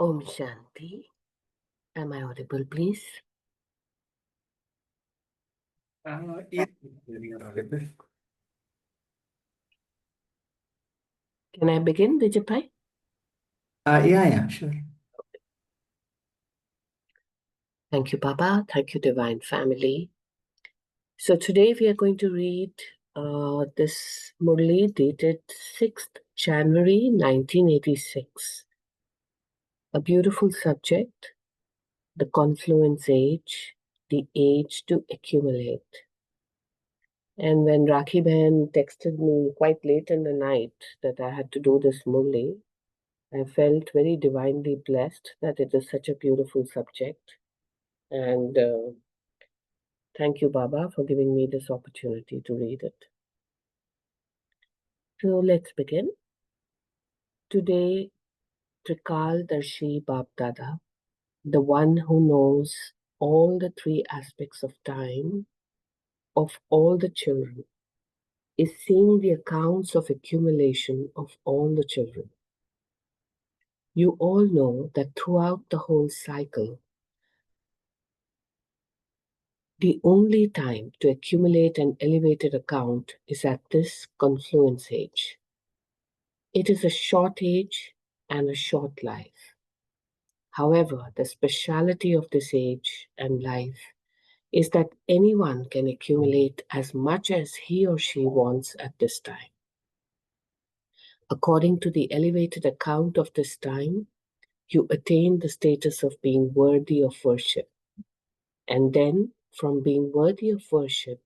Om Shanti. Am I audible, please? Yeah, you're audible. Can I begin, Vijay? Yeah, sure. Thank you, Baba. Thank you, Divine Family. So today we are going to read this Murli dated 6th January 1986. A beautiful subject, the confluence age, the age to accumulate. And when Rakhi Bhen texted me quite late in the night that I had to do this Murli, I felt very divinely blessed that it is such a beautiful subject. And thank you, Baba, for giving me this opportunity to read it. So let's begin. Today, Trikal Darshi Bab Dada, the one who knows all the three aspects of time of all the children, is seeing the accounts of accumulation of all the children. You all know that throughout the whole cycle, the only time to accumulate an elevated account is at this confluence age. It is a short age and a short life. However, the speciality of this age and life is that anyone can accumulate as much as he or she wants at this time. According to the elevated account of this time, you attain the status of being worthy of worship. And then, from being worthy of worship,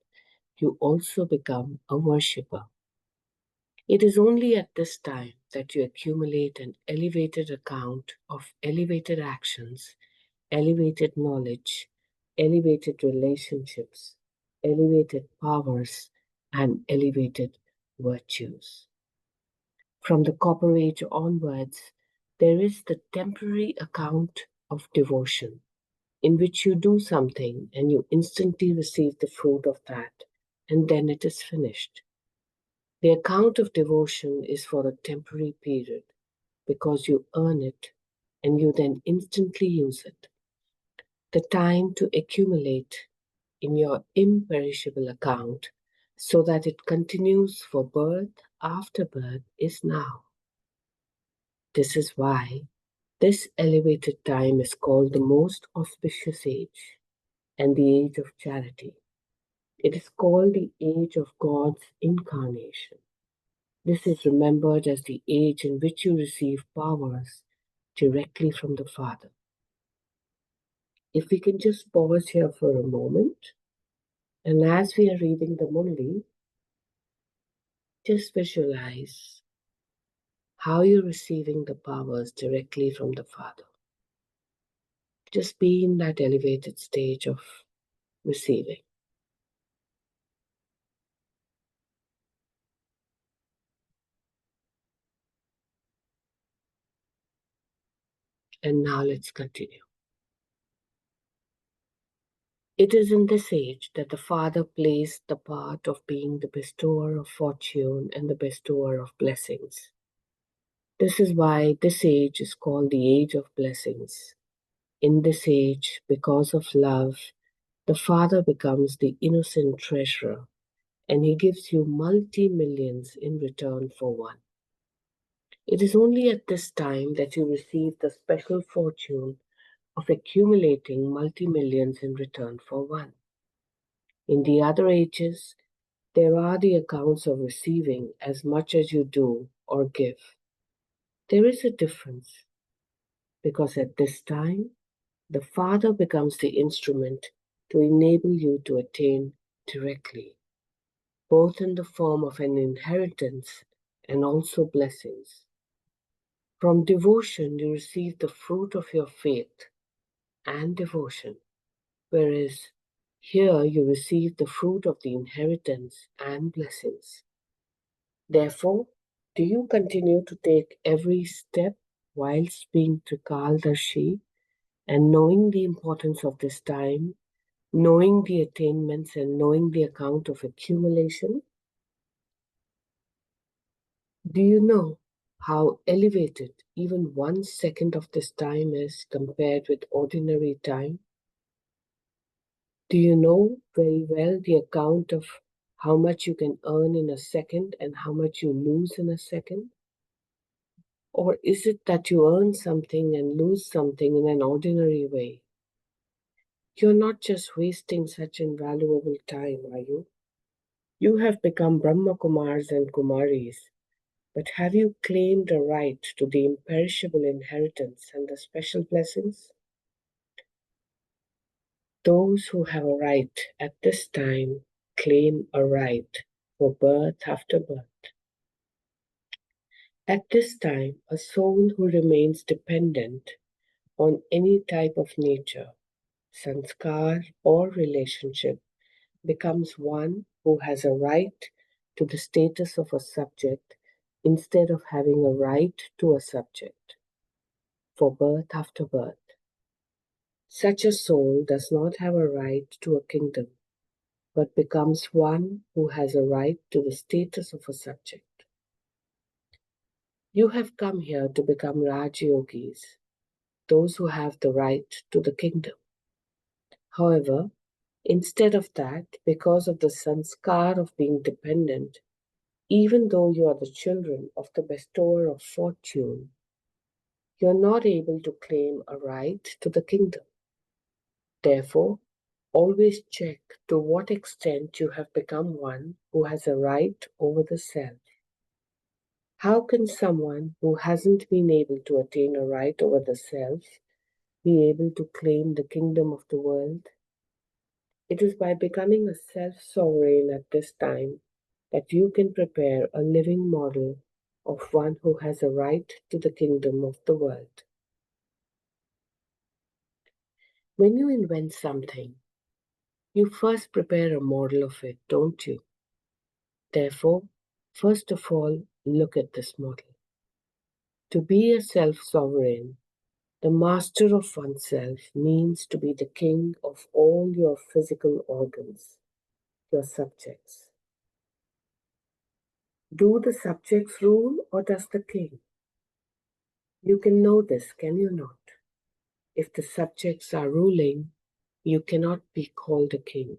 you also become a worshipper. It is only at this time that you accumulate an elevated account of elevated actions, elevated knowledge, elevated relationships, elevated powers, and elevated virtues. From the Copper Age onwards, there is the temporary account of devotion, in which you do something and you instantly receive the fruit of that, and then it is finished. The account of devotion is for a temporary period because you earn it and you then instantly use it. The time to accumulate in your imperishable account so that it continues for birth after birth is now. This is why this elevated time is called the most auspicious age and the age of charity. It is called the age of God's incarnation. This is remembered as the age in which you receive powers directly from the Father. If we can just pause here for a moment, and as we are reading the Murli, just visualize how you're receiving the powers directly from the Father. Just be in that elevated stage of receiving. And now let's continue. It is in this age that the Father plays the part of being the bestower of fortune and the bestower of blessings. This is why this age is called the age of blessings. In this age, because of love, the Father becomes the innocent treasurer and he gives you multi-millions in return for one. It is only at this time that you receive the special fortune of accumulating multi-millions in return for one. In the other ages, there are the accounts of receiving as much as you do or give. There is a difference because at this time, the Father becomes the instrument to enable you to attain directly, both in the form of an inheritance and also blessings. From devotion, you receive the fruit of your faith and devotion, whereas here you receive the fruit of the inheritance and blessings. Therefore, do you continue to take every step whilst being Trikaldarshi and knowing the importance of this time, knowing the attainments and knowing the account of accumulation? Do you know how elevated even 1 second of this time is compared with ordinary time? Do you know very well the account of how much you can earn in a second and how much you lose in a second? Or is it that you earn something and lose something in an ordinary way? You're not just wasting such invaluable time, are you? You have become Brahma Kumars and Kumaris, but have you claimed a right to the imperishable inheritance and the special blessings? Those who have a right at this time claim a right for birth after birth. At this time, a soul who remains dependent on any type of nature, sanskar, or relationship becomes one who has a right to the status of a subject instead of having a right to a subject for birth after birth. Such a soul does not have a right to a kingdom, but becomes one who has a right to the status of a subject. You have come here to become Rajyogis, those who have the right to the kingdom. However, instead of that, because of the sanskar of being dependent, even though you are the children of the bestower of fortune, you are not able to claim a right to the kingdom. Therefore, always check to what extent you have become one who has a right over the self. How can someone who hasn't been able to attain a right over the self be able to claim the kingdom of the world? It is by becoming a self-sovereign at this time that you can prepare a living model of one who has a right to the kingdom of the world. When you invent something, you first prepare a model of it, don't you? Therefore, first of all, look at this model. To be a self-sovereign, the master of oneself means to be the king of all your physical organs, your subjects. Do the subjects rule or does the king? You can know this, can you not? If the subjects are ruling, you cannot be called a king.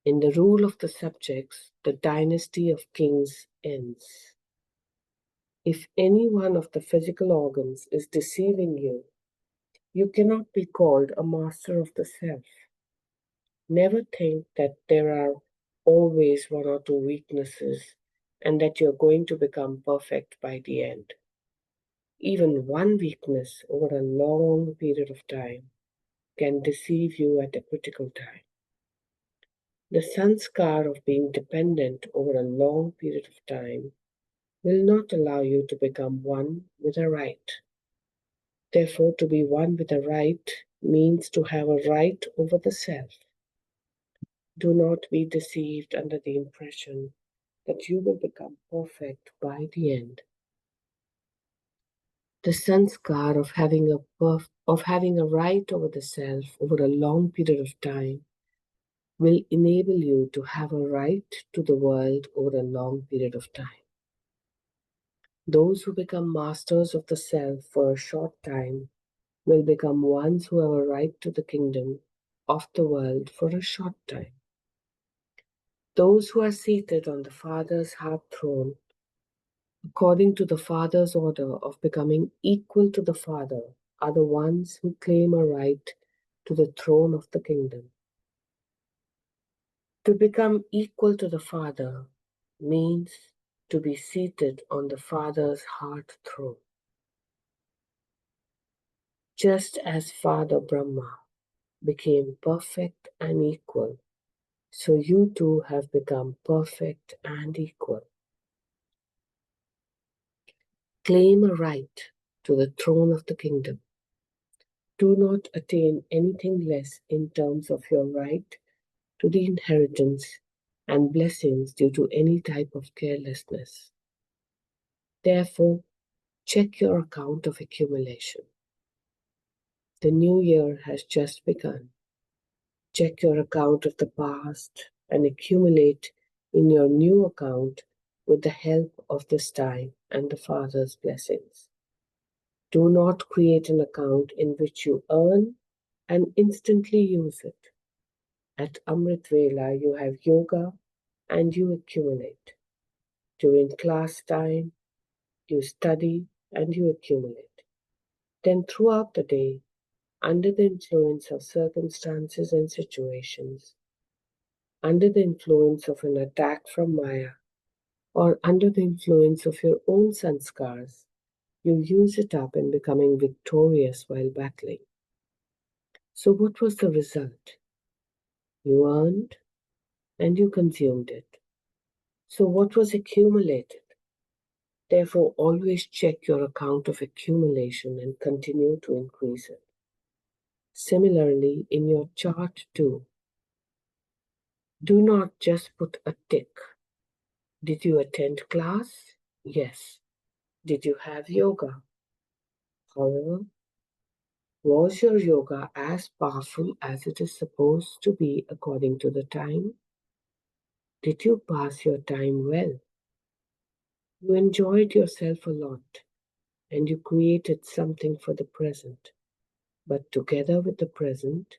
In the rule of the subjects, the dynasty of kings ends. If any one of the physical organs is deceiving you, you cannot be called a master of the self. Never think that there are always one or two weaknesses and that you're going to become perfect by the end. Even one weakness over a long period of time can deceive you at a critical time. The sanskar of being dependent over a long period of time will not allow you to become one with a right. Therefore, to be one with a right means to have a right over the self. Do not be deceived under the impression that you will become perfect by the end. The sanskar of having a right over the self over a long period of time will enable you to have a right to the world over a long period of time. Those who become masters of the self for a short time will become ones who have a right to the kingdom of the world for a short time. Those who are seated on the Father's heart throne, according to the Father's order of becoming equal to the Father, are the ones who claim a right to the throne of the kingdom. To become equal to the Father means to be seated on the Father's heart throne. Just as Father Brahma became perfect and equal, so you too have become perfect and equal. Claim a right to the throne of the kingdom. Do not attain anything less in terms of your right to the inheritance and blessings due to any type of carelessness. Therefore, check your account of accumulation. The new year has just begun. Check your account of the past and accumulate in your new account with the help of this time and the Father's blessings. Do not create an account in which you earn and instantly use it. At Amrit Vela, you have yoga and you accumulate. During class time, you study and you accumulate. Then throughout the day, under the influence of circumstances and situations, under the influence of an attack from Maya, or under the influence of your own sanskars, you use it up in becoming victorious while battling. So, what was the result? You earned and you consumed it. So, what was accumulated? Therefore, always check your account of accumulation and continue to increase it. Similarly, in your chart too, do not just put a tick. Did you attend class? Yes. Did you have yoga? However, was your yoga as powerful as it is supposed to be according to the time? Did you pass your time well? You enjoyed yourself a lot and you created something for the present. But together with the present,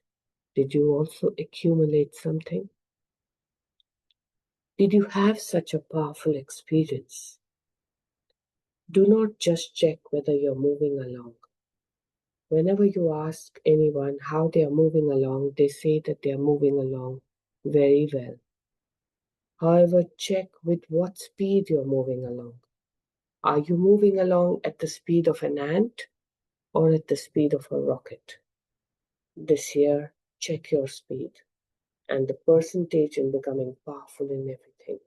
did you also accumulate something? Did you have such a powerful experience? Do not just check whether you're moving along. Whenever you ask anyone how they are moving along, they say that they are moving along very well. However, check with what speed you're moving along. Are you moving along at the speed of an ant or at the speed of a rocket? This year, check your speed and the percentage in becoming powerful in everything.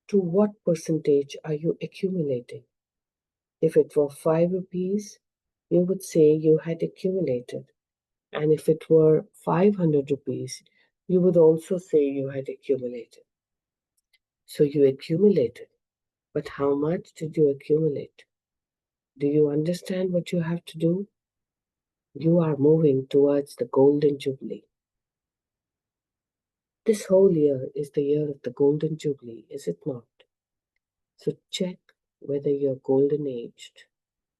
To what percentage are you accumulating? If it were 5 rupees, you would say you had accumulated. And if it were 500 rupees, you would also say you had accumulated. So you accumulated. But how much did you accumulate? Do you understand what you have to do? You are moving towards the Golden Jubilee. This whole year is the year of the Golden Jubilee, is it not? So check whether you're golden aged.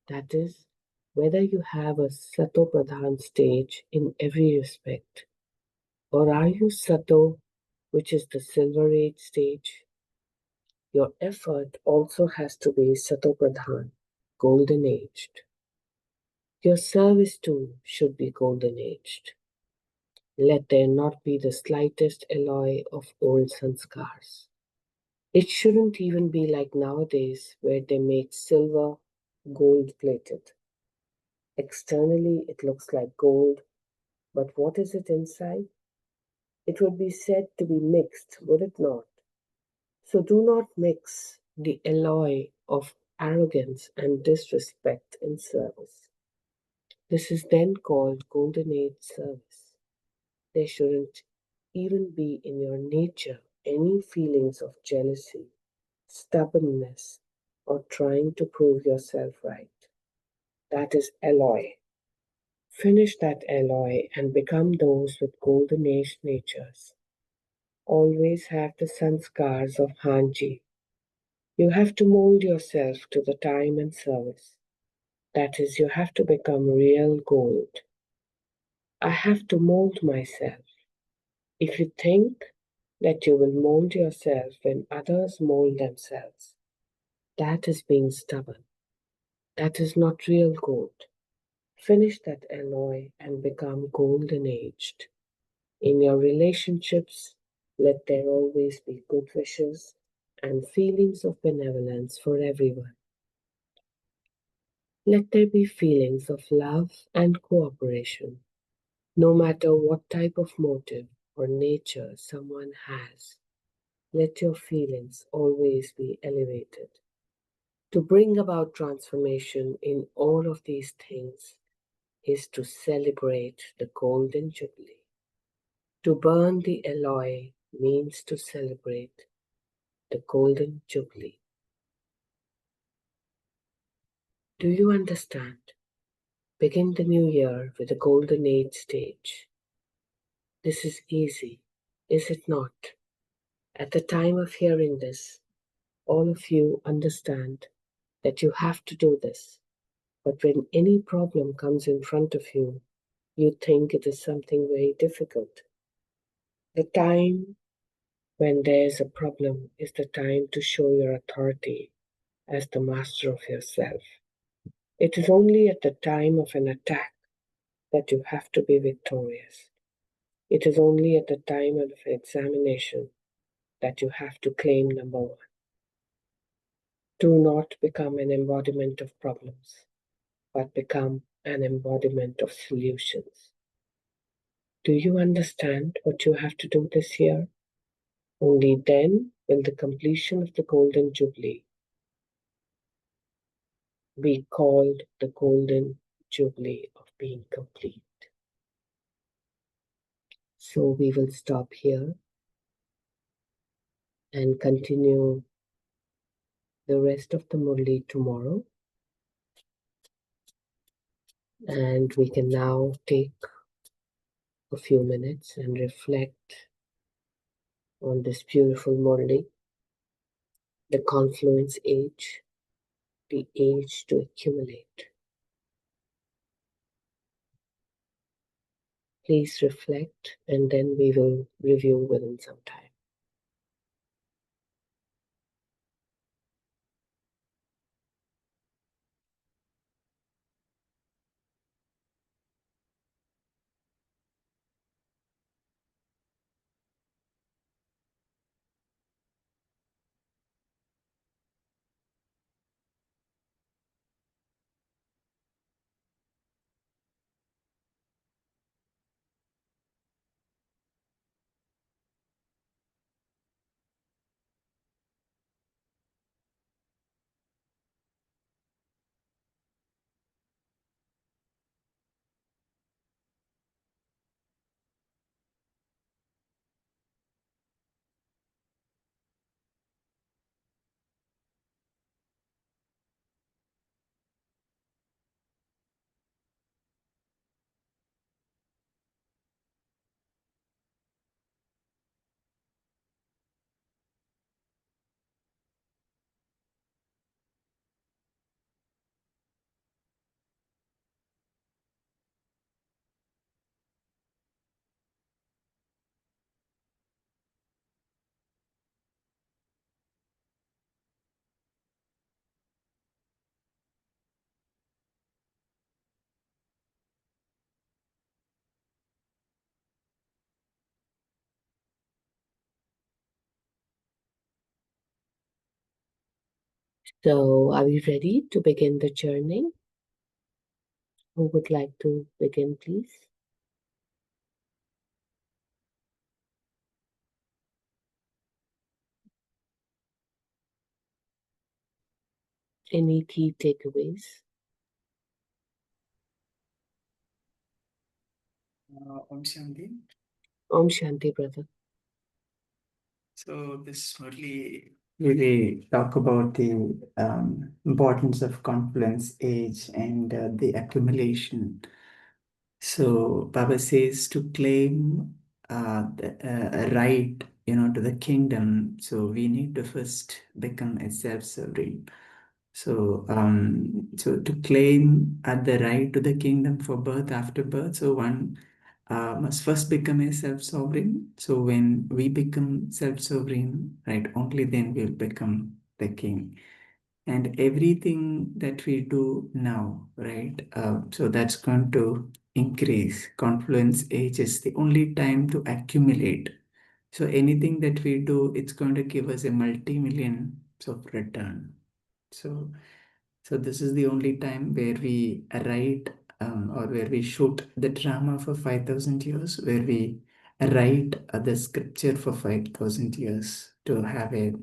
That is, whether you have a Sato Pradhan stage in every respect. Or are you Sato, which is the Silver Age stage? Your effort also has to be Sato Pradhan, golden aged. Your service too should be golden aged. Let there not be the slightest alloy of old sanskars. It shouldn't even be like nowadays where they make silver gold plated. Externally, it looks like gold, but what is it inside? It would be said to be mixed, would it not? So do not mix the alloy of arrogance and disrespect in service. This is then called golden age service. There shouldn't even be in your nature any feelings of jealousy, stubbornness, or trying to prove yourself right. That is alloy. Finish that alloy and become those with golden age natures. Always have the sanskars of Hanji. You have to mold yourself to the time and service. That is, you have to become real gold. I have to mold myself. If you think that you will mold yourself when others mold themselves, that is being stubborn. That is not real gold. Finish that alloy and become golden aged. In your relationships, let there always be good wishes and feelings of benevolence for everyone. Let there be feelings of love and cooperation, no matter what type of motive or nature someone has. Let your feelings always be elevated. To bring about transformation in all of these things is to celebrate the Golden Jubilee. To burn the alloy means to celebrate the Golden Jubilee. Do you understand? Begin the new year with the Golden Age stage. This is easy, is it not? At the time of hearing this, all of you understand that you have to do this. But when any problem comes in front of you, you think it is something very difficult. The time when there is a problem is the time to show your authority as the master of yourself. It is only at the time of an attack that you have to be victorious. It is only at the time of examination that you have to claim number one. Do not become an embodiment of problems, but become an embodiment of solutions. Do you understand what you have to do this year? Only then will the completion of the Golden Jubilee be called the Golden Jubilee of being complete. So we will stop here and continue the rest of the Murli tomorrow. And we can now take a few minutes and reflect on this beautiful Murli, the confluence age, the age to accumulate. Please reflect, and then we will review within some time. So, are we ready to begin the journey? Who would like to begin, please? Any key takeaways? Om Shanti. Om Shanti, brother. So this really talk about the importance of confluence age and the accumulation. So Baba says to claim a right, to the kingdom. So we need to first become a self-sovereign. So to claim the right to the kingdom for birth after birth, so one must first become a self-sovereign. So when we become self-sovereign, right, only then we'll become the king. And everything that we do now, right, so that's going to increase. Confluence age is the only time to accumulate. So anything that we do, it's going to give us a multi-million of return. So this is the only time where we write or where we shoot the drama for 5,000 years, where we write the scripture for 5,000 years to have a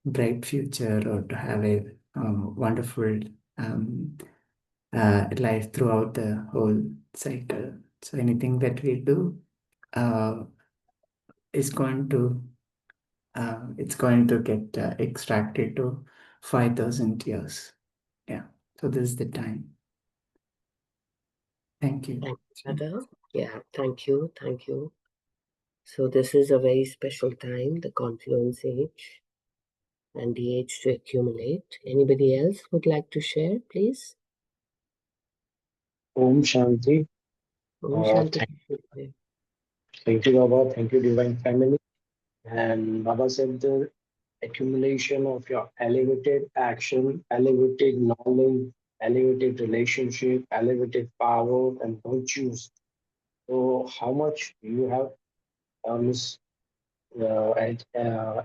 bright future or to have a wonderful life throughout the whole cycle. So anything that we do is going to it's going to get extracted to 5,000 years. Yeah. So this is the time. Thank you. Thank you, brother. Yeah, thank you. Thank you. So, this is a very special time, the confluence age. and the age to accumulate. Anybody else would like to share, please? Om Shanti. Om Shanti. Thank you, Baba. Thank you, Divine Family. And Baba said the accumulation of your elevated action, elevated knowledge, elevated relationship, elevated power and virtues. So how much you have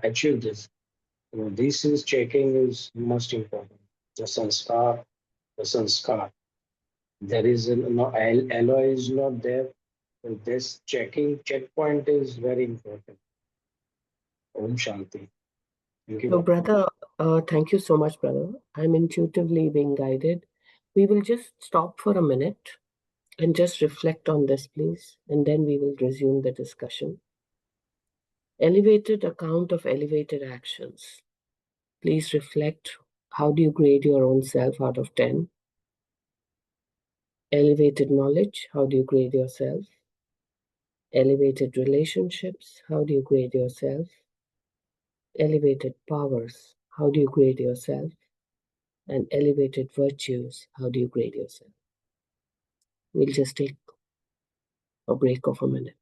achieved this? So this is checking is most important. The sanskar. There is no alloy is not there. So this checking checkpoint is very important. Om Shanti. Thank you, So, Baba. brother, thank you so much, brother. I'm intuitively being guided. We will just stop for a minute and just reflect on this, please, and then we will resume the discussion. Elevated account of elevated actions. Please reflect. How do you grade your own self out of 10? Elevated knowledge. How do you grade yourself? Elevated relationships. How do you grade yourself? Elevated powers. How do you grade yourself? And elevated virtues. How do you grade yourself? We'll just take a break of a minute.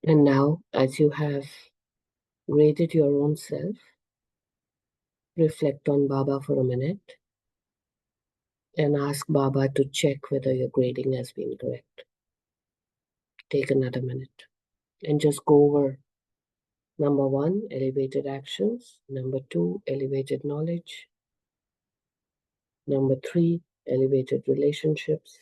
And now, as you have graded your own self, reflect on Baba for a minute and ask Baba to check whether your grading has been correct. Take another minute and just go over number 1, elevated actions. Number 2, elevated knowledge. Number 3, elevated relationships.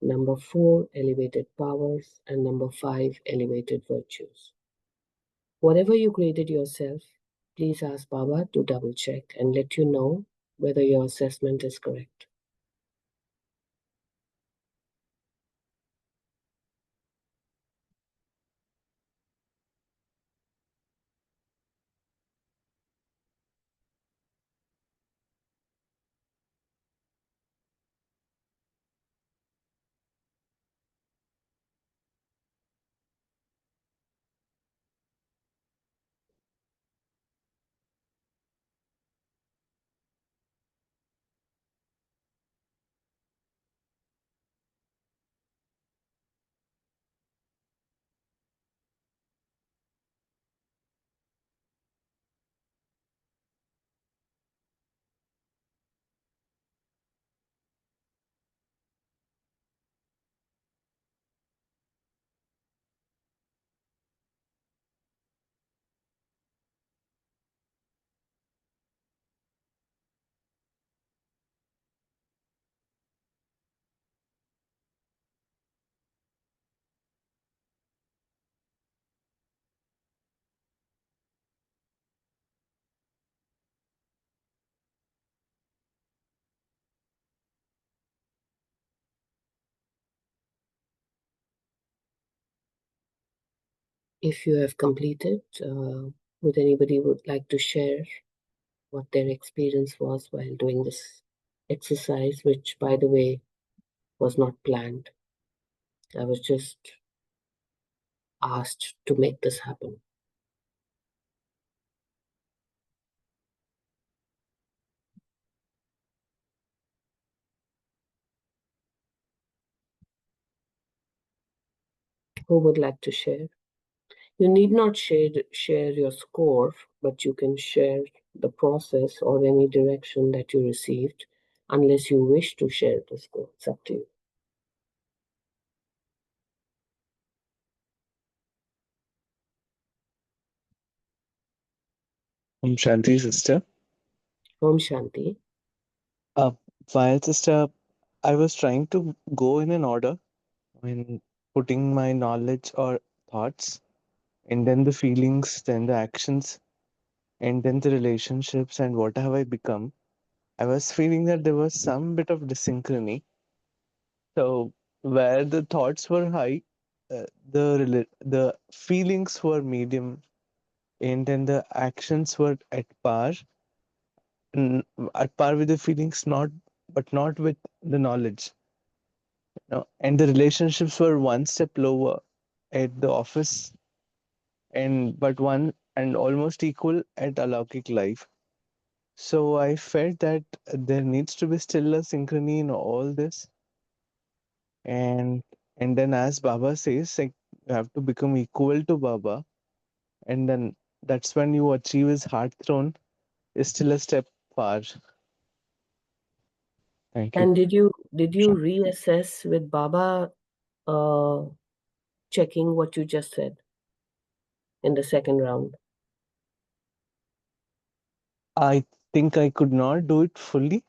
Number 4, elevated powers. And number 5, elevated virtues. Whatever you graded yourself, please ask Baba to double check and let you know whether your assessment is correct. If you have completed, would anybody would like to share what their experience was while doing this exercise, which, by the way, was not planned. I was just asked to make this happen. Who would like to share? You need not share your score, but you can share the process or any direction that you received, unless you wish to share the score. It's up to you. Shanti, sister. Om Shanti. Uh, while sister, I was trying to go in an order when putting my knowledge or thoughts, and then the feelings, then the actions, and then the relationships, and what have I become. I was feeling that there was some bit of dyssynchrony. So where the thoughts were high, the feelings were medium, and then the actions were n- at par with the feelings, not but not with the knowledge. No, and the relationships were one step lower at the office, and but one and almost equal at alaukic life. So I felt that there needs to be still a synchrony in all this, and and then as Baba says, like, you have to become equal to Baba, and then that's when you achieve his heart throne. Is still a step far. Thank you. And did you reassess with Baba, uh, checking what you just said in the second round? I think I could not do it fully,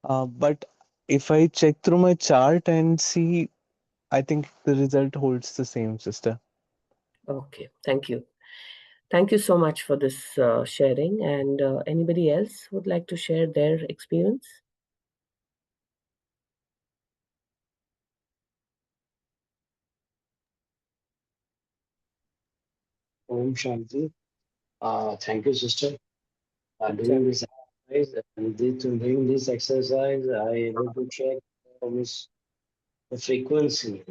but if I check through my chart and see, I think the result holds the same, sister. Okay, thank you. Thank you so much for this sharing. And anybody else would like to share their experience? Om Shanti. Thank you, sister. Om Doing Shanti. this exercise and doing this exercise, I able to check the frequency.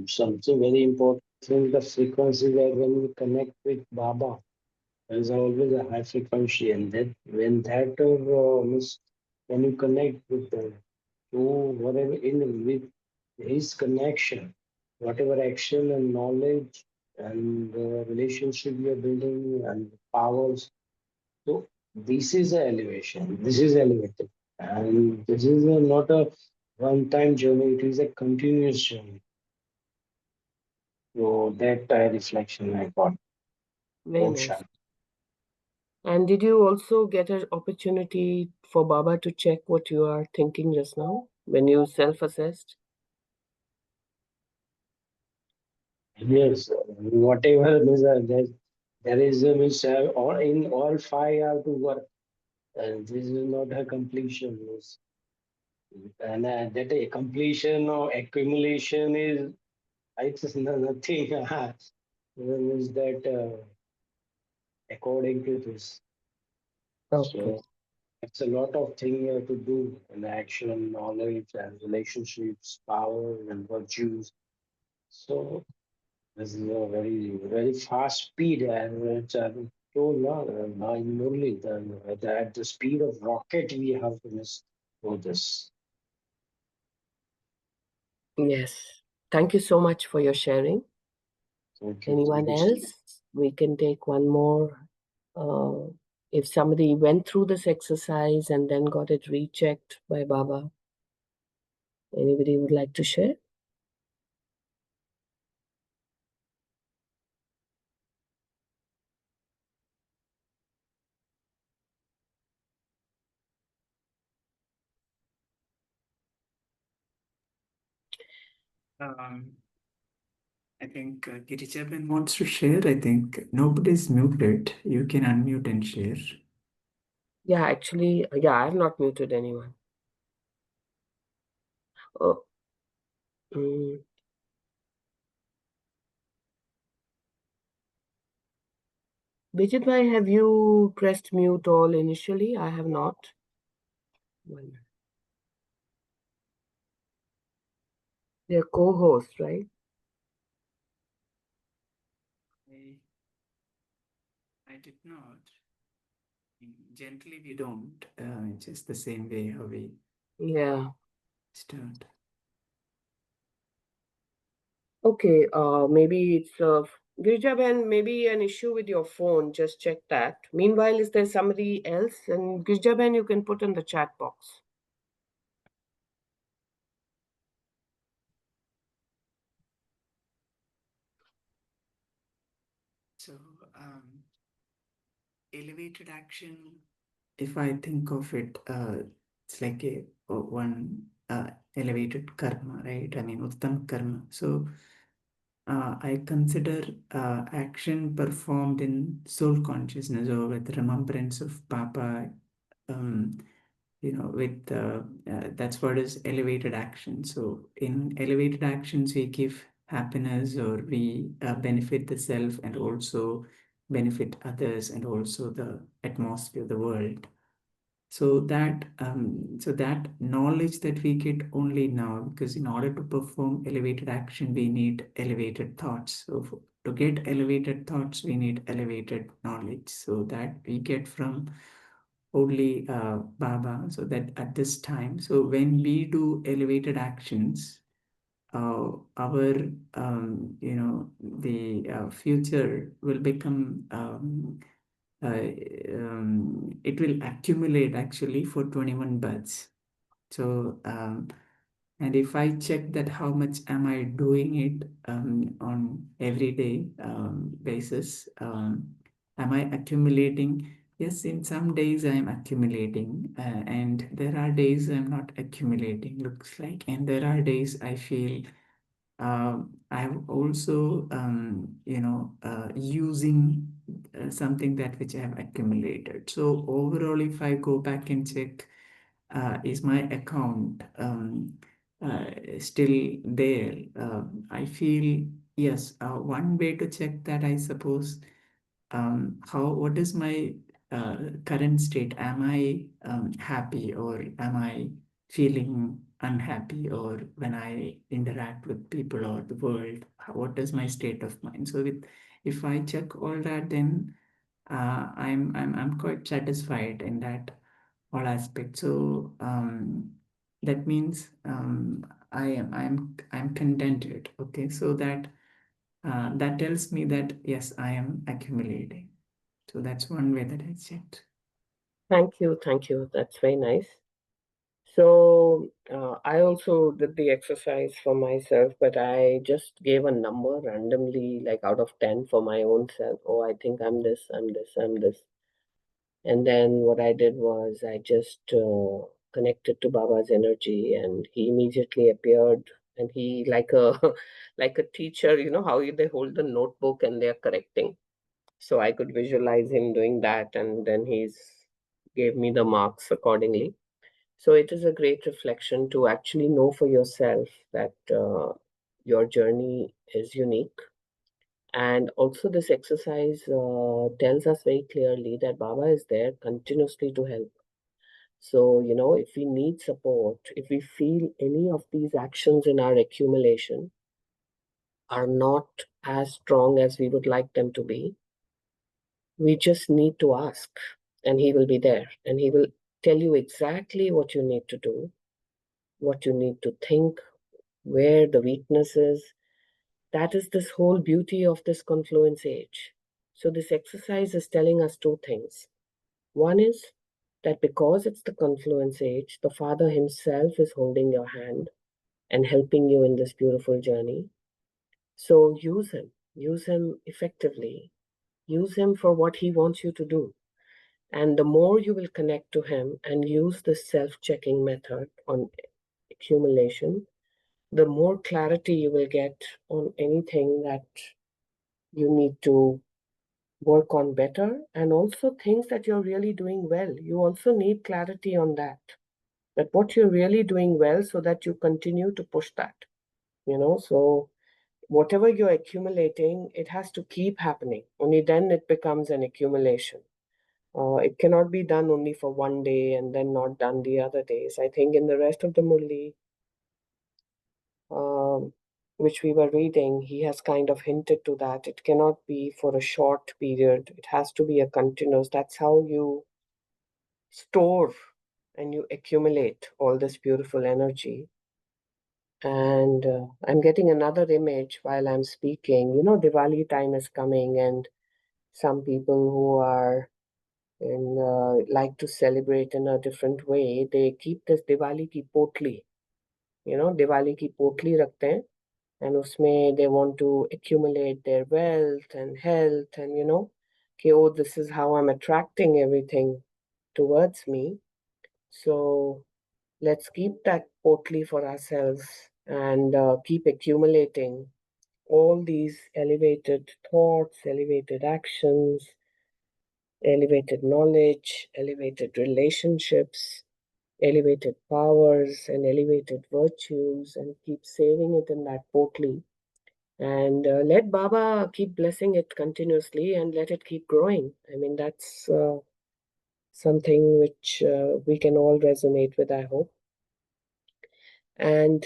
Something very important thing, the frequency that when we connect with Baba, there is always a high frequency, and that when that means when you connect with the to whatever in with his connection, whatever action and knowledge and relationship you are building and powers. So this is a elevation. This is elevated, and this is not a one-time journey. It is a continuous journey. So that reflection I got. Very Om nice. Shanti. And did you also get an opportunity for Baba to check what you are thinking just now when you self-assessed? Yes, whatever means there is a means or in all five have to work, and this is not a completion. Means, and that a completion or accumulation is it's nothing. Means that according to this, Okay. so it's a lot of thing to do in action, knowledge, and relationships, power, and virtues. So this is a very, very fast speed, and it's told now in Murli, at the speed of rocket, we have to miss for this. Yes. Thank you so much for your sharing. Thank you. Anyone Thank you. else? We can take one more. Uh, if somebody went through this exercise and then got it rechecked by Baba, anybody would like to share? I think Girijaban wants to share. I think nobody's muted. You can unmute and share. Yeah, actually, yeah, I have not muted anyone. Oh, mm. Vijit bhai, have you pressed mute all initially? I have not. One minute. They're co-hosts, right? I did not. Gently, we don't. Just the same way how we Yeah. start. Okay, maybe it's Girjaben, maybe an issue with your phone. Just check that. Meanwhile, is there somebody else? And Girjaben, you can put in the chat box. So, elevated action, if I think of it, it's like one elevated karma, right? I mean, uttam karma. So, I consider action performed in soul consciousness or with remembrance of Papa, um, with that's what is elevated action. So, in elevated actions, we give happiness or we benefit the self and also benefit others and also the atmosphere, the world. So that knowledge that we get only now, because in order to perform elevated action, we need elevated thoughts. So to get elevated thoughts, we need elevated knowledge. So that we get from only Baba. So that at this time, so when we do elevated actions, our the future will become it will accumulate actually for 21 births. So and if I check that how much am I doing it on everyday basis, am I accumulating? Yes, in some days I am accumulating, and there are days I'm not accumulating, looks like, and there are days I feel I'm also, using something that which I have accumulated. So overall, if I go back and check, is my account still there? I feel yes. One way to check that, I suppose, what is my current state? Am I happy or am I feeling unhappy, or when I interact with people or the world, what is my state of mind? So if I check all that, then I'm quite satisfied in that all aspects. So that means I'm contented. Okay, so that tells me that yes, I am accumulating. So that's one way that I checked. Thank you. Thank you. That's very nice. So I also did the exercise for myself, but I just gave a number randomly, like out of 10 for my own self. Oh, I think I'm this, I'm this, I'm this. And then what I did was I just connected to Baba's energy, and he immediately appeared. And he, like a like a teacher, you know how they hold the notebook and they're correcting. So I could visualize him doing that, and then he's gave me the marks accordingly. So it is a great reflection to actually know for yourself that your journey is unique. And also, this exercise tells us very clearly that Baba is there continuously to help. So, if we need support, if we feel any of these actions in our accumulation are not as strong as we would like them to be, we just need to ask, and He will be there, and He will tell you exactly what you need to do, what you need to think, where the weakness is. That is this whole beauty of this confluence age. So, this exercise is telling us two things. One is that because it's the confluence age, the Father Himself is holding your hand and helping you in this beautiful journey. So, use Him effectively, use Him for what He wants you to do. And the more you will connect to Him and use this self checking method on accumulation, the more clarity you will get on anything that you need to work on better, and also things that you're really doing well. You also need clarity on that what you're really doing well, so that you continue to push that. So whatever you're accumulating, it has to keep happening. Only then it becomes an accumulation. It cannot be done only for one day and then not done the other days. I think in the rest of the Murli, which we were reading, he has kind of hinted to that. It cannot be for a short period. It has to be a continuous. That's how you store and you accumulate all this beautiful energy. And I'm getting another image while I'm speaking. You know, Diwali time is coming, and some people who are like to celebrate in a different way, they keep this Diwali ki potli. You know, Diwali ki potli रखते हैं, and उसमें they want to accumulate their wealth and health, and कि oh, this is how I'm attracting everything towards me. So let's keep that potli for ourselves and keep accumulating all these elevated thoughts, elevated actions, elevated knowledge, elevated relationships, elevated powers, and elevated virtues, and keep saving it in that potli. And let Baba keep blessing it continuously and let it keep growing. I mean, that's something which we can all resonate with, I hope. And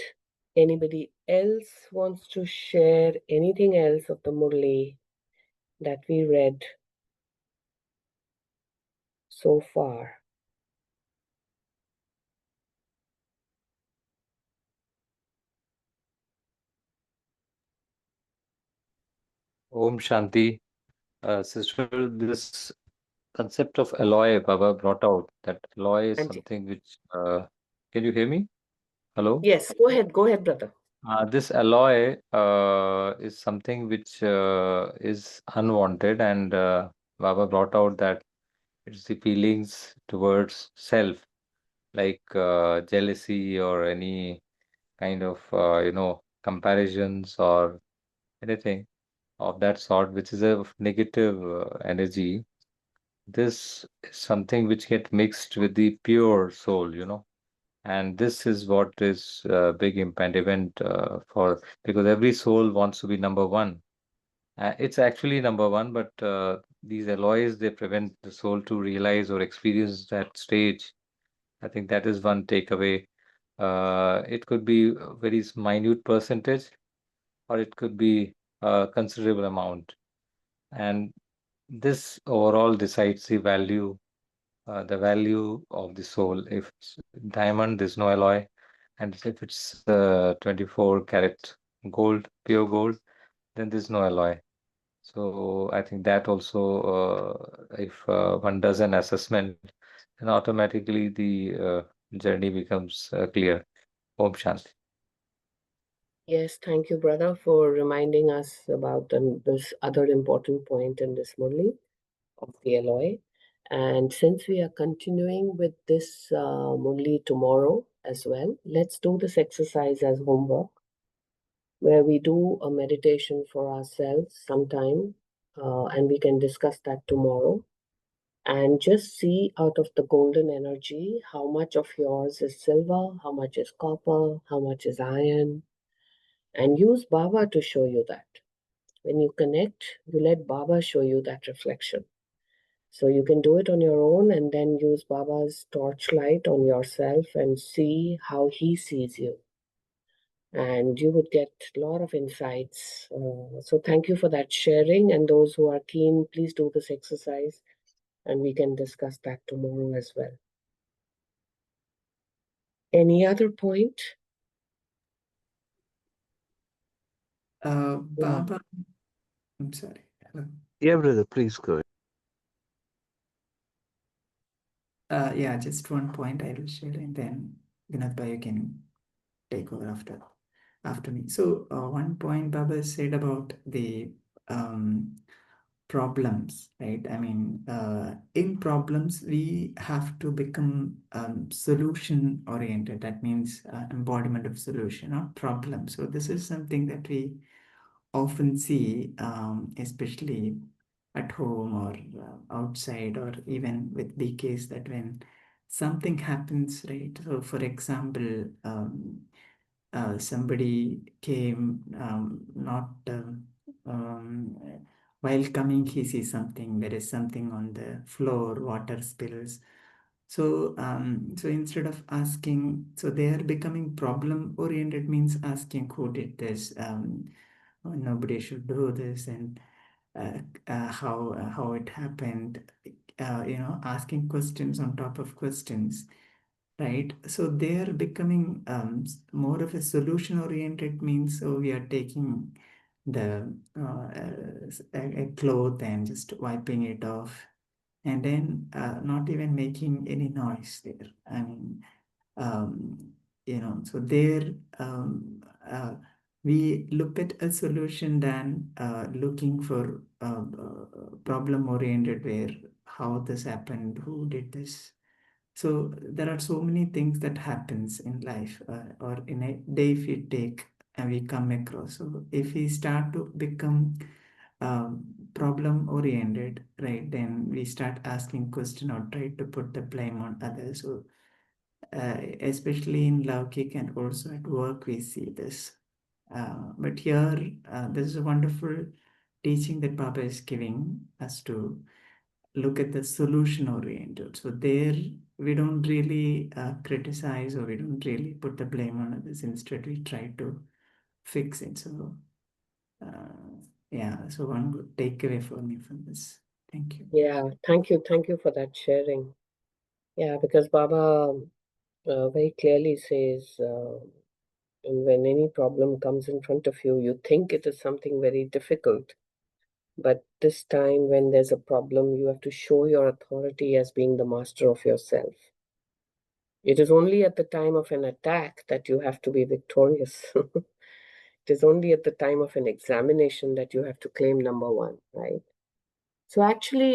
anybody else wants to share anything else of the Murli that we read so far? Om Shanti. Sister, this concept of alloy Baba brought out, that alloy is And something which, can you hear me? Hello? yes, go ahead, brother. This alloy is something which is unwanted, and Baba brought out that it's the feelings towards self, like jealousy or any kind of, comparisons or anything of that sort, which is a negative energy. This is something which get mixed with the pure soul, and this is what is a big impediment for, because every soul wants to be number one. It's actually number one, but these alloys, they prevent the soul to realize or experience that stage. I think that is one takeaway. It could be a very minute percentage, or it could be a considerable amount, and this overall decides the value of the soul. If it's diamond, there's no alloy, and if it's 24 karat gold, pure gold, then there's no alloy. So I think that also, if one does an assessment, then automatically the journey becomes clear. Om Shanti. Yes, thank you, brother, for reminding us about this other important point in this Murli of the alloy. And since we are continuing with this Murli tomorrow as well, let's do this exercise as homework, where we do a meditation for ourselves sometime, and we can discuss that tomorrow. And just see out of the golden energy how much of yours is silver, how much is copper, how much is iron, and use Baba to show you that. When you connect, you let Baba show you that reflection. So you can do it on your own and then use Baba's torchlight on yourself and see how he sees you. And you would get a lot of insights. So thank you for that sharing. And those who are keen, please do this exercise and we can discuss that tomorrow as well. Any other point? Baba, I'm sorry. Hello. Yeah, brother, please go ahead. Yeah, just one point I will share, and then Vinod Bhai, you can take over after me. So one point Baba said about the problems, right? I mean, in problems, we have to become solution oriented. That means embodiment of solution, not problem. So this is something that we often see, especially at home or outside, or even with BKs, that when something happens, right? So, for example, somebody came, not while coming, he sees something. There is something on the floor, water spills. So instead of asking, so they are becoming problem oriented, means asking who did this. Nobody should do this, and how it happened. Asking questions on top of questions. right? So they are becoming more of a solution oriented, means so we are taking the a cloth and just wiping it off, and then not even making any noise there. I mean, so there we look at a solution than looking for problem oriented, where how this happened, who did this. So there are so many things that happens in life, or in a day if we take and we come across. So if we start to become problem oriented, right, then we start asking question or try to put the blame on others. So especially in Laukik and also at work, we see this. But here, this is a wonderful teaching that Baba is giving us to look at the solution oriented. So there, we don't really criticize, or we don't really put the blame on others. Instead, we try to fix it. So, yeah, so one good takeaway for me from this. Thank you. Yeah, thank you for that sharing. Yeah, because Baba very clearly says, when any problem comes in front of you, you think it is something very difficult. But this time, when there's a problem, you have to show your authority as being the master of yourself. It is only at the time of an attack that you have to be victorious. It is only at the time of an examination that you have to claim number one, right? So actually,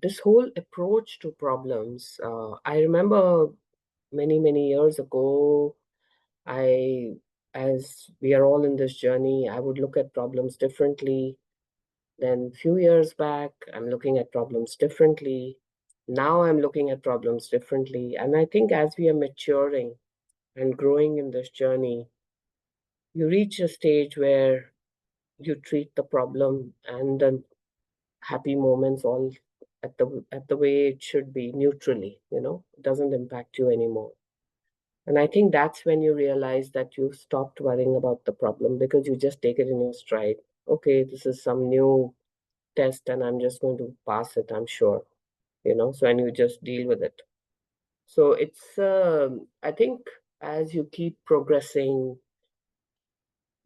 this whole approach to problems, I remember many years ago, as we are all in this journey, I would look at problems differently. Then few years back, I'm looking at problems differently. Now I'm looking at problems differently. And I think as we are maturing and growing in this journey, you reach a stage where you treat the problem and the happy moments all at the way it should be, neutrally, it doesn't impact you anymore. And I think that's when you realize that you've stopped worrying about the problem, because you just take it in your stride. Okay, this is some new test and I'm just going to pass it, I'm sure. So, and you just deal with it. So it's I think as you keep progressing,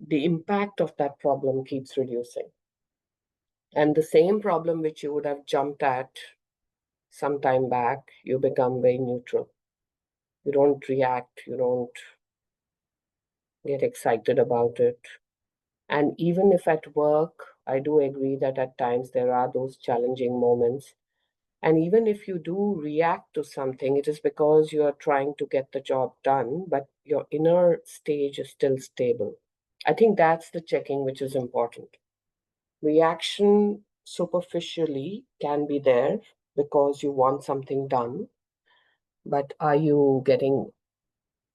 the impact of that problem keeps reducing. And the same problem which you would have jumped at some time back, you become very neutral. You don't react, you don't get excited about it. And even if at work, I do agree that at times there are those challenging moments. And even if you do react to something, it is because you are trying to get the job done, but your inner stage is still stable. I think that's the checking which is important. Reaction superficially can be there because you want something done, but are you getting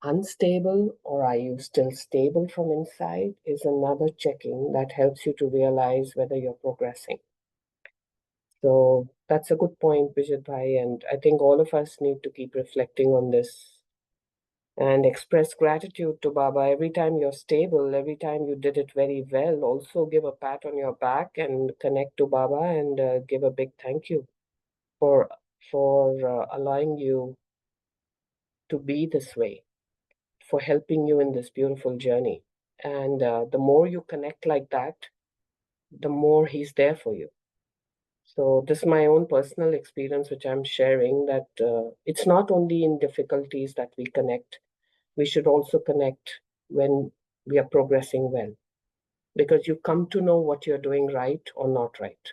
unstable or are you still stable from inside is another checking that helps you to realize whether you're progressing. So that's a good point, Vijay Bhai, and I think all of us need to keep reflecting on this and express gratitude to Baba every time you're stable, every time you did it very well. Also give a pat on your back and connect to Baba and give a big thank you for allowing you to be this way, for helping you in this beautiful journey. And the more you connect like that, the more he's there for you. So this is my own personal experience, which I'm sharing, that it's not only in difficulties that we connect. We should also connect when we are progressing well, because you come to know what you're doing right or not right.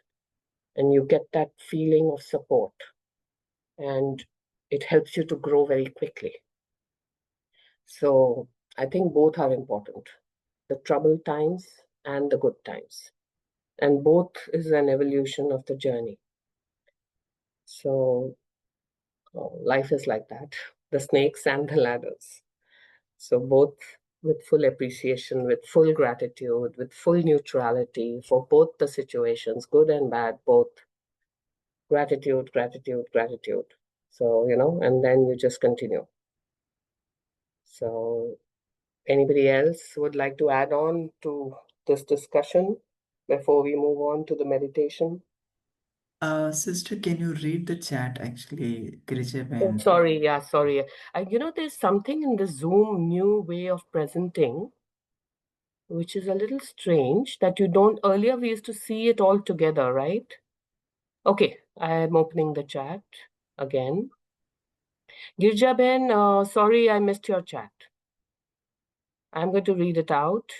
And you get that feeling of support, and it helps you to grow very quickly. So I think both are important, the troubled times and the good times. And both is an evolution of the journey. So life is like that, the snakes and the ladders. So both with full appreciation, with full gratitude, with full neutrality for both the situations, good and bad, both. Gratitude, gratitude, gratitude. So, and then you just continue. So anybody else would like to add on to this discussion before we move on to the meditation? Sister, can you read the chat actually, Girija? Sorry, yeah, sorry. There's something in the Zoom new way of presenting, which is a little strange that you don't, earlier we used to see it all together, right? Okay, I'm opening the chat again. Girja Ben, sorry I missed your chat. I'm going to read it out.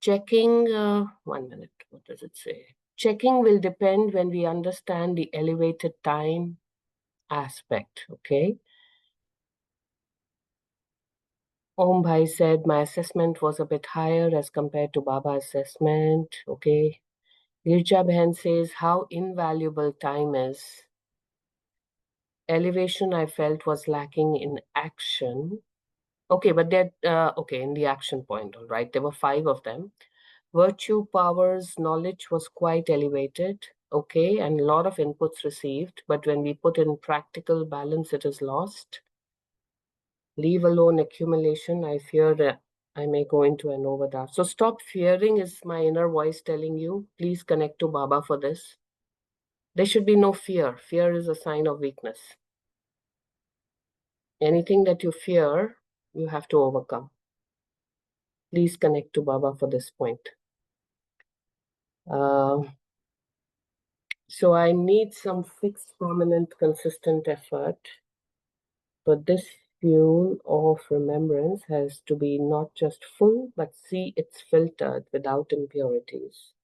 Checking, 1 minute, what does it say? Checking will depend when we understand the elevated time aspect, okay? Om Bhai said my assessment was a bit higher as compared to Baba's assessment, okay? Girja Bhan says how invaluable time is. Elevation I felt was lacking in action. Okay, but that, okay, in the action point, all right, there were 5 of them. Virtue, powers, knowledge was quite elevated, okay, and a lot of inputs received, but when we put in practical balance, it is lost. Leave alone accumulation, I fear that I may go into an overdraft. So stop fearing is my inner voice telling you. Please connect to Baba for this. There should be no fear. Fear is a sign of weakness. Anything that you fear, you have to overcome. Please connect to Baba for this point. So I need some fixed, permanent, consistent effort. But this fuel of remembrance has to be not just full, but see it's filtered without impurities.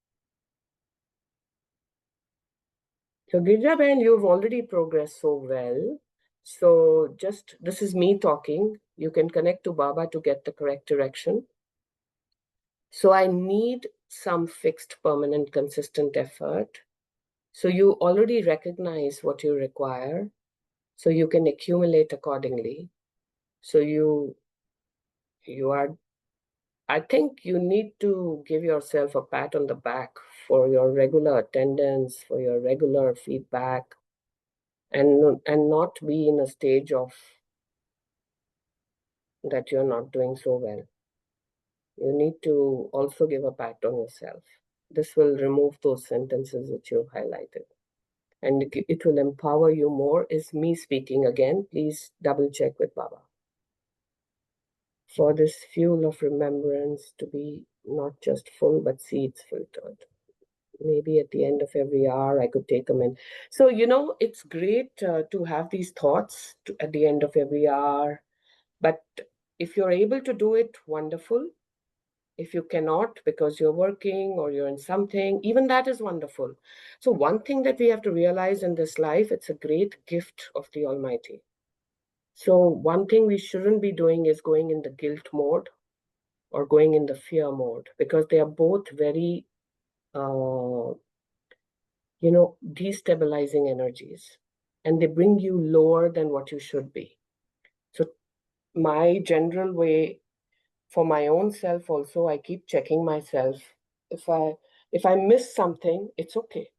So Girja Ben, you've already progressed so well. So just, this is me talking. You can connect to Baba to get the correct direction. So I need some fixed, permanent, consistent effort. So you already recognize what you require, so you can accumulate accordingly. So you are, I think you need to give yourself a pat on the back for your regular attendance, for your regular feedback, and not be in a stage of that you're not doing so well. You need to also give a pat on yourself. This will remove those sentences which you've highlighted. And it will empower you more. Is me speaking again. Please double check with Baba. For this fuel of remembrance to be not just full, but see it's filtered. Maybe at the end of every hour, I could take them in. So, it's great to have these thoughts at the end of every hour. But if you're able to do it, wonderful. If you cannot because you're working or you're in something, even that is wonderful. So one thing that we have to realize in this life, it's a great gift of the Almighty. So one thing we shouldn't be doing is going in the guilt mode or going in the fear mode, because they are both very, destabilizing energies, and they bring you lower than what you should be. So my general way for my own self also, I keep checking myself. If I miss something, it's okay.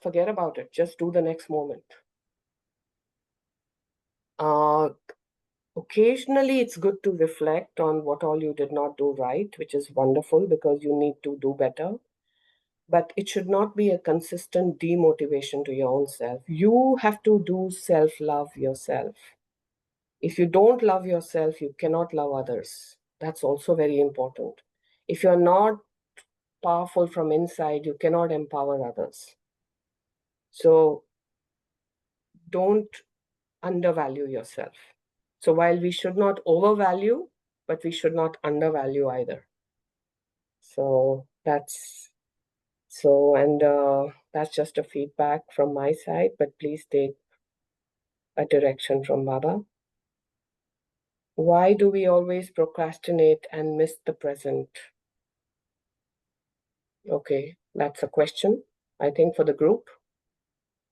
Forget about it. Just do the next moment. Occasionally, it's good to reflect on what all you did not do right, which is wonderful because you need to do better. But it should not be a consistent demotivation to your own self. You have to do self-love yourself. If you don't love yourself, you cannot love others. That's also very important. If you're not powerful from inside, you cannot empower others. So don't undervalue yourself. So while we should not overvalue, but we should not undervalue either. So that's just a feedback from my side, but please take a direction from Baba. Why do we always procrastinate and miss the present? Okay, that's a question, I think, for the group.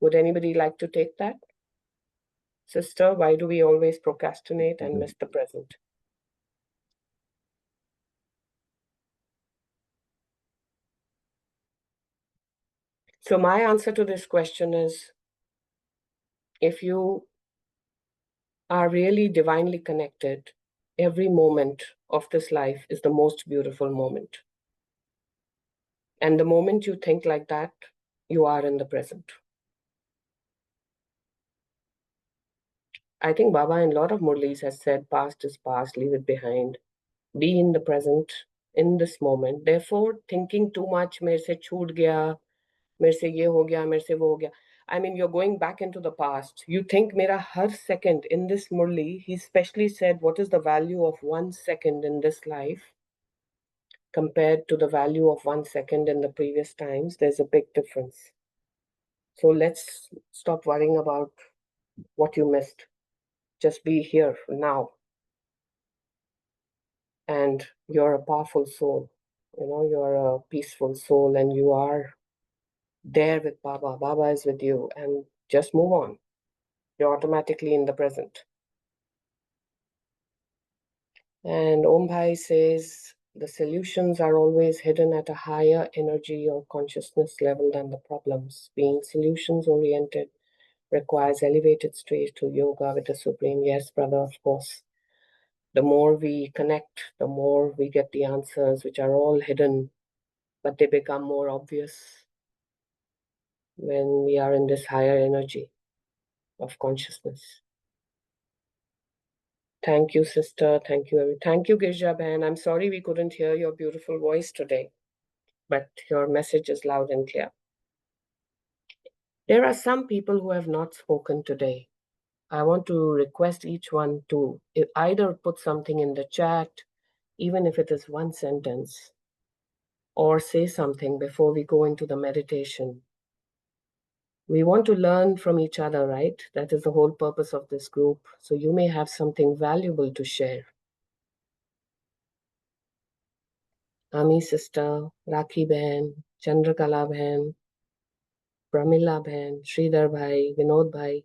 Would anybody like to take that? Sister, why do we always procrastinate and miss the present? So my answer to this question is, if you are really divinely connected, every moment of this life is the most beautiful moment. And the moment you think like that, you are in the present. I think Baba in a lot of Murlis has said, past is past, leave it behind. Be in the present, in this moment. Therefore, thinking too much, मेरे से छूट गया, मेरे से ये हो गया, मेरे से वो हो गया. I mean, you're going back into the past. You think mera har second in this Murli, he specially said, what is the value of 1 second in this life compared to the value of 1 second in the previous times? There's a big difference. So let's stop worrying about what you missed. Just be here now. And you're a powerful soul. You know, you're a peaceful soul and you are there with Baba. Baba is with you and just move on. You're automatically in the present. And Om Bhai says the solutions are always hidden at a higher energy or consciousness level than the problems. Being solutions oriented requires elevated stage to yoga with the Supreme. Yes, brother, of course. The more we connect, the more we get the answers, which are all hidden, but they become more obvious when we are in this higher energy of consciousness. Thank you, sister. Thank you. Thank you, Girja Ban. I'm sorry we couldn't hear your beautiful voice today, but your message is loud and clear. There are some people who have not spoken today. I want to request each one to either put something in the chat, even if it is one sentence, or say something before we go into the meditation. We want to learn from each other, right? That is the whole purpose of this group. So you may have something valuable to share. Ami sister, Rakhi Bhan, Chandrakala Bhan, Pramila Bhan, Sridhar Bhai, Vinod Bhai.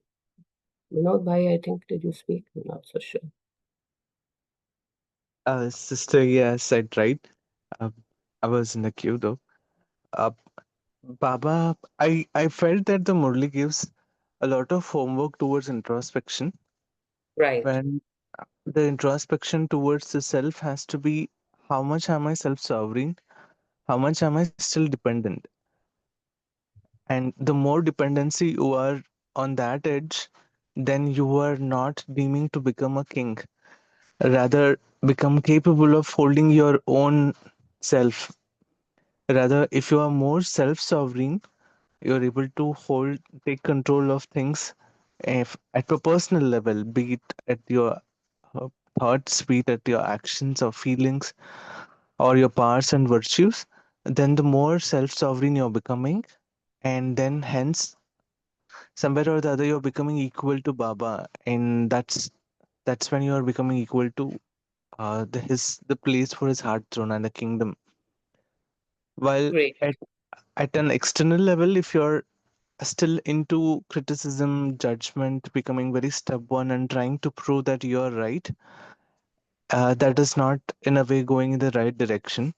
Vinod Bhai, I think, did you speak? I'm not so sure. Sister, yes, I tried. Uh, I was in the queue though. Uh, Baba, I felt that the Murli gives a lot of homework towards introspection, Right. when the introspection towards the self has to be how much am I self sovereign? How much am I still dependent? And the more dependency you are on that edge, then you are not deeming to become a king, rather become capable of holding your own self. Rather, if you are more self sovereign, you are able to hold, take control of things if, at a personal level, be it at your uh, thoughts, be it at your actions or feelings, or your powers and virtues, then the more self sovereign you're becoming, and then hence somewhere or the other you're becoming equal to Baba, and that's when you are becoming equal to the place for his heart throne and the kingdom. While Great. at an external level, if you're still into criticism, judgment, becoming very stubborn and trying to prove that you're right, that is not in a way going in the right direction.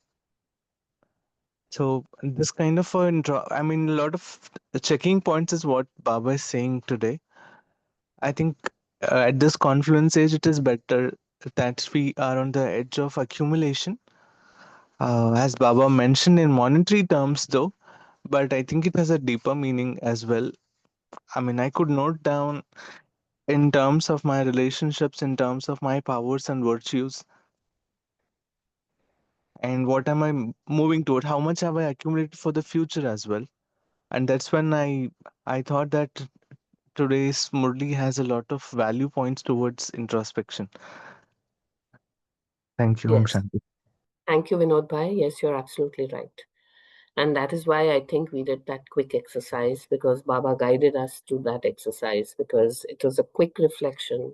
So this kind of I mean, a lot of checking points is what Baba is saying today. I think at this confluence age, it is better that we are on the edge of accumulation, as Baba mentioned in monetary terms, though. But I think it has a deeper meaning as well. I mean, I could note down in terms of my relationships, in terms of my powers and virtues, and what am I moving toward? How much have I accumulated for the future as well? And that's when I thought that today's Murli has a lot of value points towards introspection. Thank you, Om Yes. Shanti. Thank you, Vinod Bhai. Yes, you're absolutely right. And that is why I think we did that quick exercise, because Baba guided us to that exercise, because it was a quick reflection.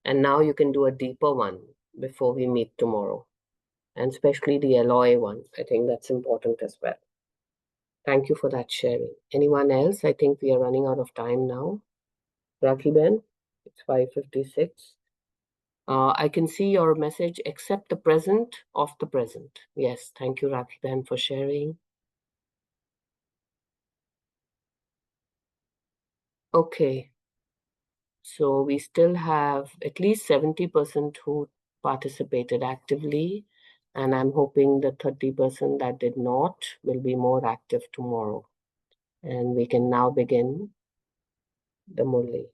And now you can do a deeper one before we meet tomorrow. And especially the alloy one. I think that's important as well. Thank you for that sharing. Anyone else? I think we are running out of time now. Rakhi Ben, it's 5:56. I can see your message, accept the present of the present. Yes, thank you, Rakhi Ben, for sharing. Okay, so we still have at least 70% who participated actively, and I'm hoping the 30% that did not will be more active tomorrow. And we can now begin the Murli.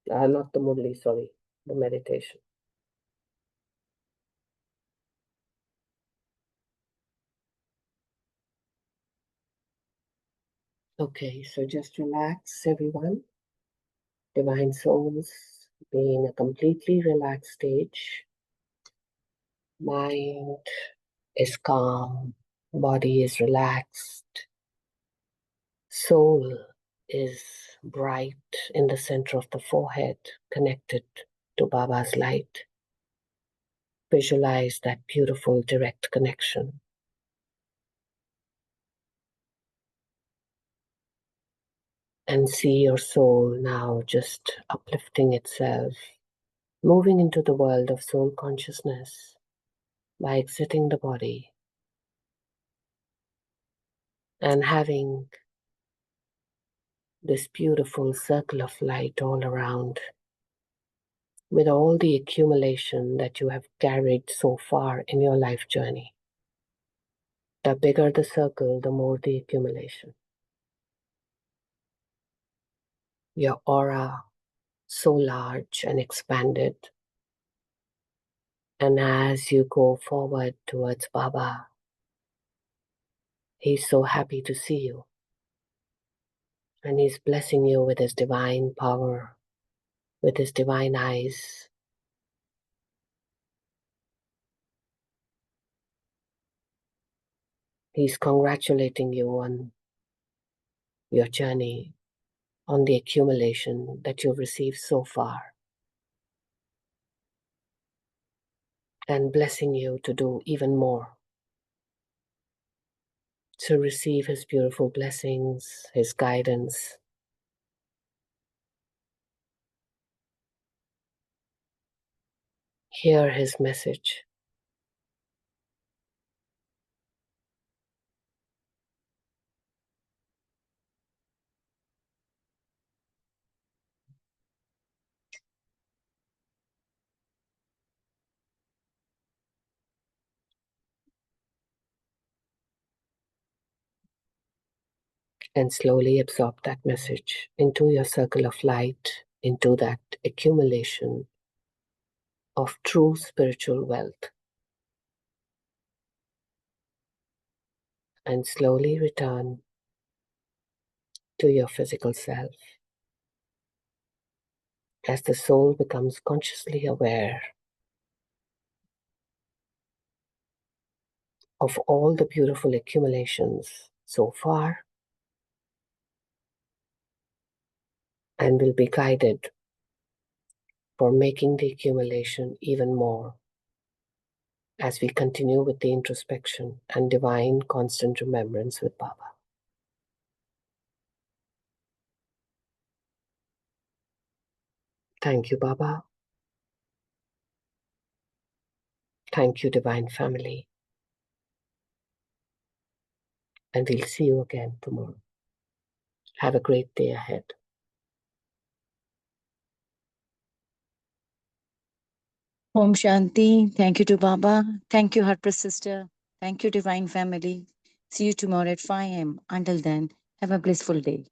Not the Murli, sorry, the meditation. Okay, so just relax, everyone. Divine souls, be in a completely relaxed stage. Mind is calm, body is relaxed, soul is bright in the center of the forehead, connected to Baba's light. Visualize that beautiful direct connection. And see your soul now just uplifting itself, moving into the world of soul consciousness by exiting the body and having this beautiful circle of light all around with all the accumulation that you have carried so far in your life journey. The bigger the circle, the more the accumulation. Your aura so large and expanded. And as you go forward towards Baba, he's so happy to see you. And he's blessing you with his divine power, with his divine eyes. He's congratulating you on your journey, on the accumulation that you've received so far, and blessing you to do even more. To receive his beautiful blessings, his guidance. Hear his message. And slowly absorb that message into your circle of light, into that accumulation of true spiritual wealth. And slowly return to your physical self as the soul becomes consciously aware of all the beautiful accumulations so far and will be guided for making the accumulation even more as we continue with the introspection and divine constant remembrance with Baba. Thank you, Baba. Thank you, Divine Family. And we'll see you again tomorrow. Have a great day ahead. Om Shanti. Thank you to Baba. Thank you, Harpreet Sister. Thank you, Divine Family. See you tomorrow at 5 a.m. Until then, have a blissful day.